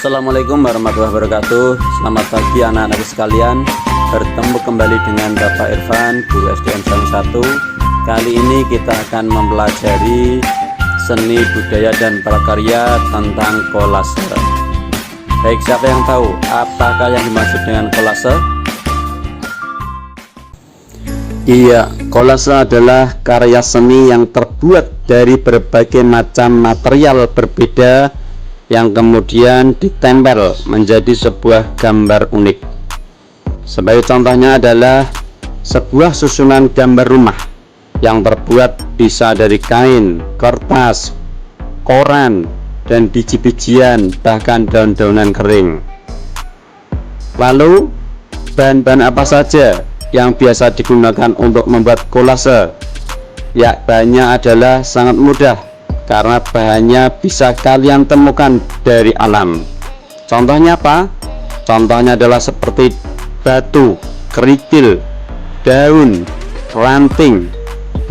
Assalamualaikum warahmatullahi wabarakatuh. Selamat pagi anak-anak sekalian. Bertemu kembali dengan Bapak Irfan, guru SDN 1. Kali ini kita akan mempelajari seni budaya dan prakarya tentang kolase. Baik, siapa yang tahu apakah yang dimaksud dengan kolase? Iya, kolase adalah karya seni yang terbuat dari berbagai macam material berbeda yang kemudian ditempel menjadi sebuah gambar unik. Sebagai contohnya adalah sebuah susunan gambar rumah yang terbuat bisa dari kain, kertas, koran, dan biji-bijian, bahkan daun-daunan kering. Lalu, bahan-bahan apa saja yang biasa digunakan untuk membuat kolase? Ya, bahannya adalah sangat mudah karena bahannya bisa kalian temukan dari alam. Contohnya apa? Contohnya adalah seperti batu, kerikil, daun, ranting,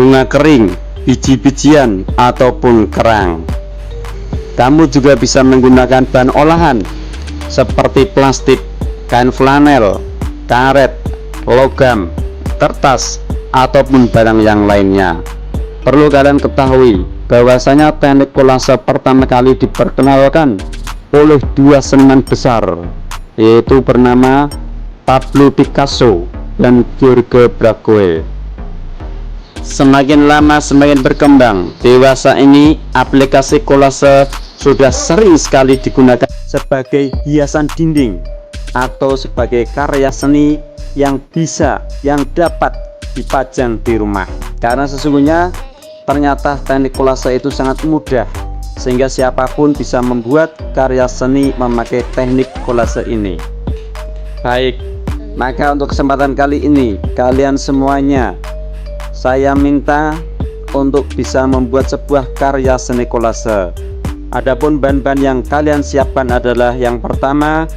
bunga kering, biji-bijian, ataupun kerang. Kamu juga bisa menggunakan bahan olahan seperti plastik, kain flanel, karet, logam, kertas, ataupun barang yang lainnya. Perlu kalian ketahui bahwasanya teknik kolase pertama kali diperkenalkan oleh dua seniman besar, yaitu bernama Pablo Picasso dan Juga. Semakin lama semakin berkembang. Dewasa ini aplikasi kolase sudah sering sekali digunakan sebagai hiasan dinding atau sebagai karya seni yang dapat dipajang di rumah. Karena sesungguhnya ternyata teknik kolase itu sangat mudah, sehingga siapapun bisa membuat karya seni memakai teknik kolase ini. Baik, maka untuk kesempatan kali ini kalian semuanya saya minta untuk bisa membuat sebuah karya seni kolase. Adapun bahan-bahan yang kalian siapkan adalah, yang pertama,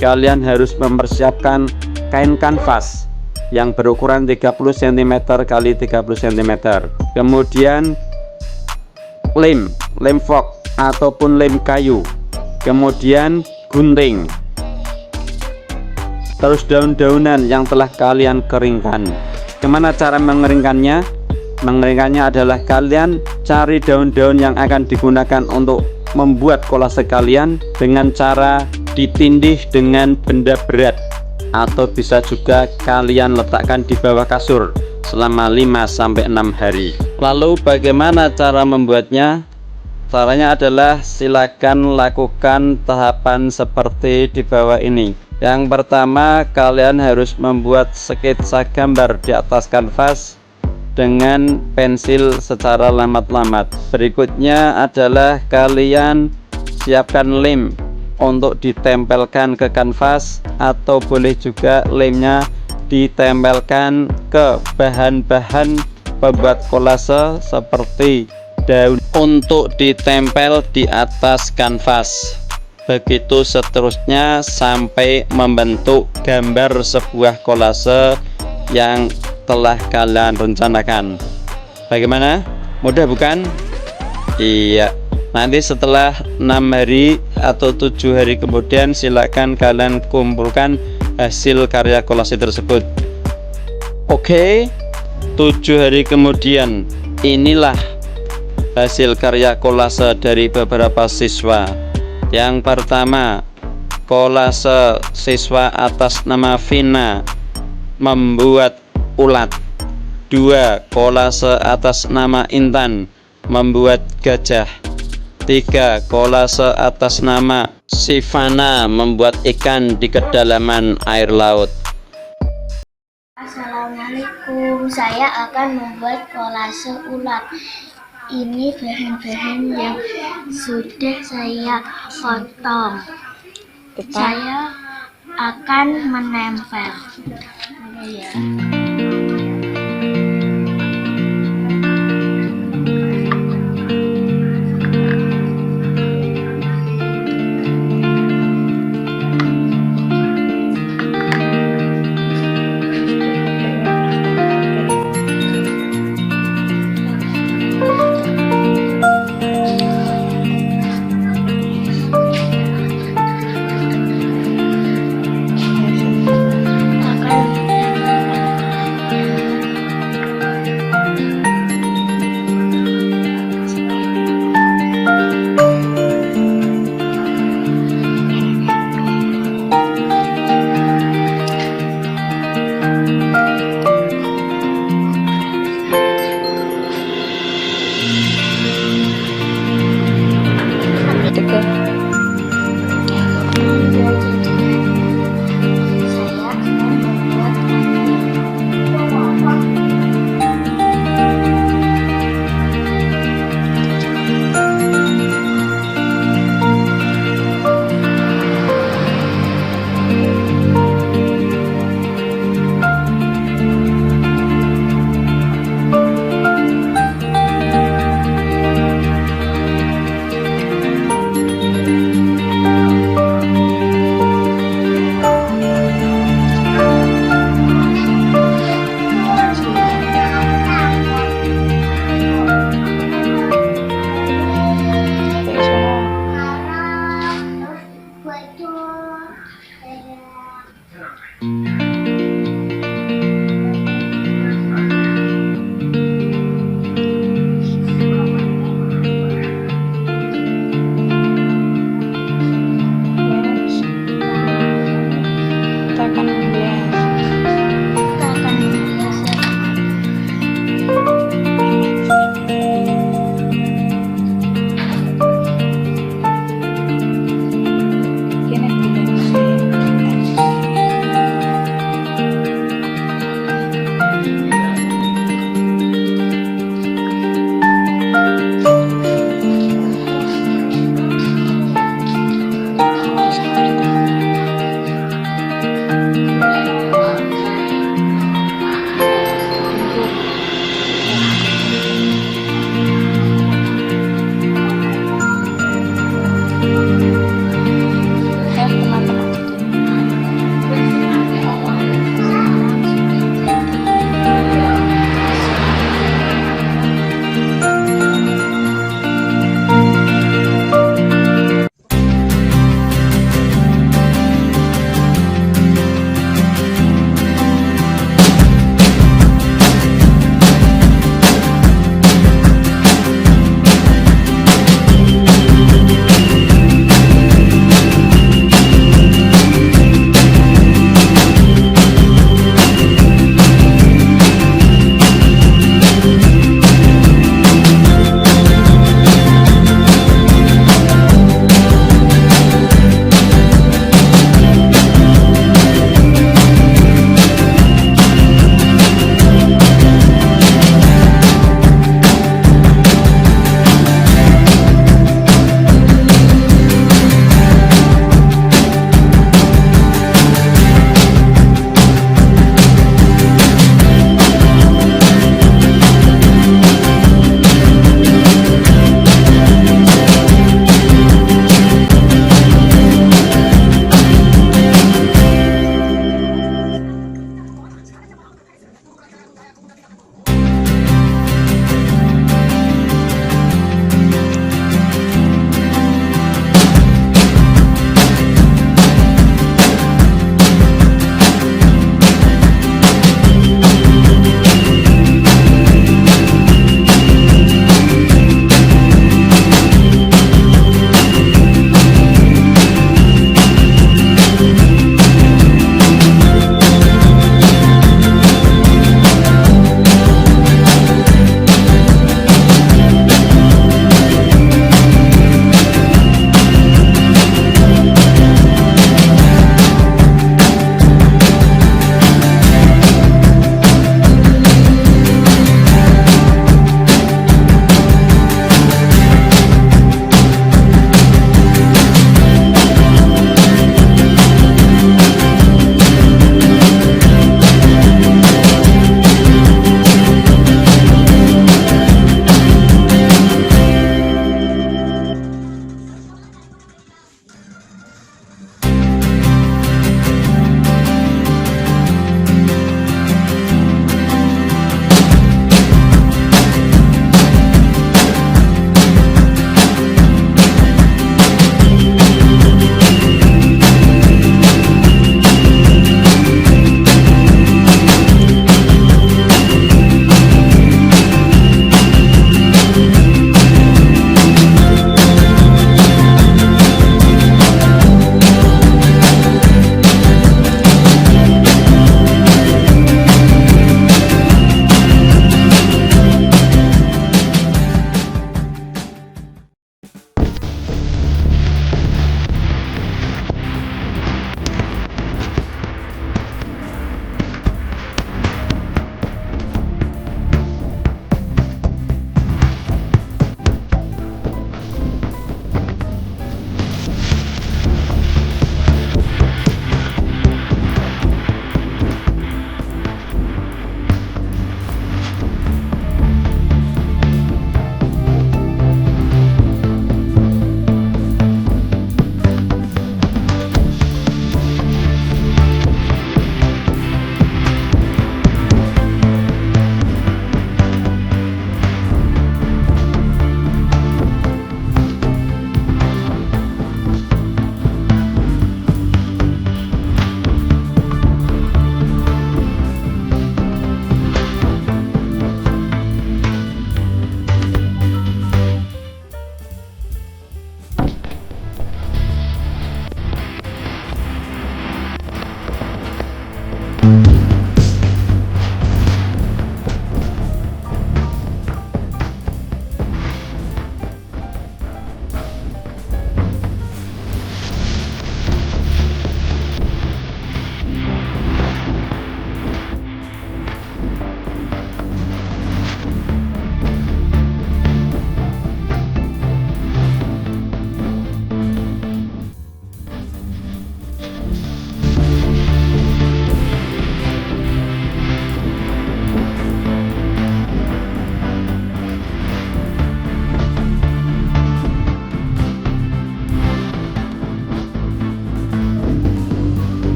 kalian harus mempersiapkan kain kanvas yang berukuran 30 cm x 30 cm. Kemudian lem fok ataupun lem kayu. Kemudian gunting. Terus daun-daunan yang telah kalian keringkan. Gimana cara mengeringkannya? Mengeringkannya adalah kalian cari daun-daun yang akan digunakan untuk membuat kolase kalian dengan cara ditindih dengan benda berat, atau bisa juga kalian letakkan di bawah kasur selama 5-6 hari. Lalu bagaimana cara membuatnya? Caranya adalah silakan lakukan tahapan seperti di bawah ini. Yang pertama, kalian harus membuat sketsa gambar di atas kanvas dengan pensil secara lamat-lamat. Berikutnya adalah kalian siapkan lem untuk ditempelkan ke kanvas, atau boleh juga lemnya ditempelkan ke bahan-bahan pembuat kolase seperti daun untuk ditempel di atas kanvas. Begitu seterusnya sampai membentuk gambar sebuah kolase yang telah kalian rencanakan. Bagaimana? Mudah bukan? Iya. Nanti setelah 6 hari atau 7 hari kemudian silakan kalian kumpulkan hasil karya kolase tersebut. Oke, 7 hari kemudian inilah hasil karya kolase dari beberapa siswa. Yang pertama, kolase siswa atas nama Vina membuat ulat. 2, kolase atas nama Intan membuat gajah. 3, kolase atas nama Sivana membuat ikan di kedalaman air laut. Assalamualaikum, saya akan membuat kolase ulat. Ini bahan-bahan yang sudah saya potong. Saya akan menempel.